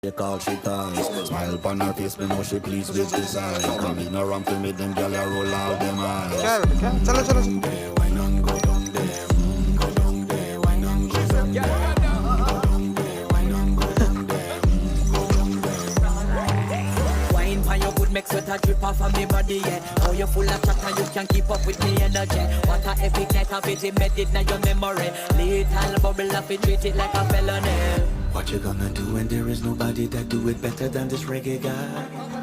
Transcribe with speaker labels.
Speaker 1: They call she ties. Smile upon her face, me know she pleased with this eye. Come in around to me, them gyal a roll out them eyes.
Speaker 2: चलो चलो
Speaker 1: Hey, why none go down there? Go down there. Why none go down there? Go down there. Why none go down there? Go down there.
Speaker 3: Wine for your good, make sweat a drip off of me body, yeah. How you full of chat and you can keep up with me energy. What a epic night of it, embedded in your memory. Little bubble up, it treat it like a felony.
Speaker 1: What you gonna do when there is nobody that do it better than this reggae guy?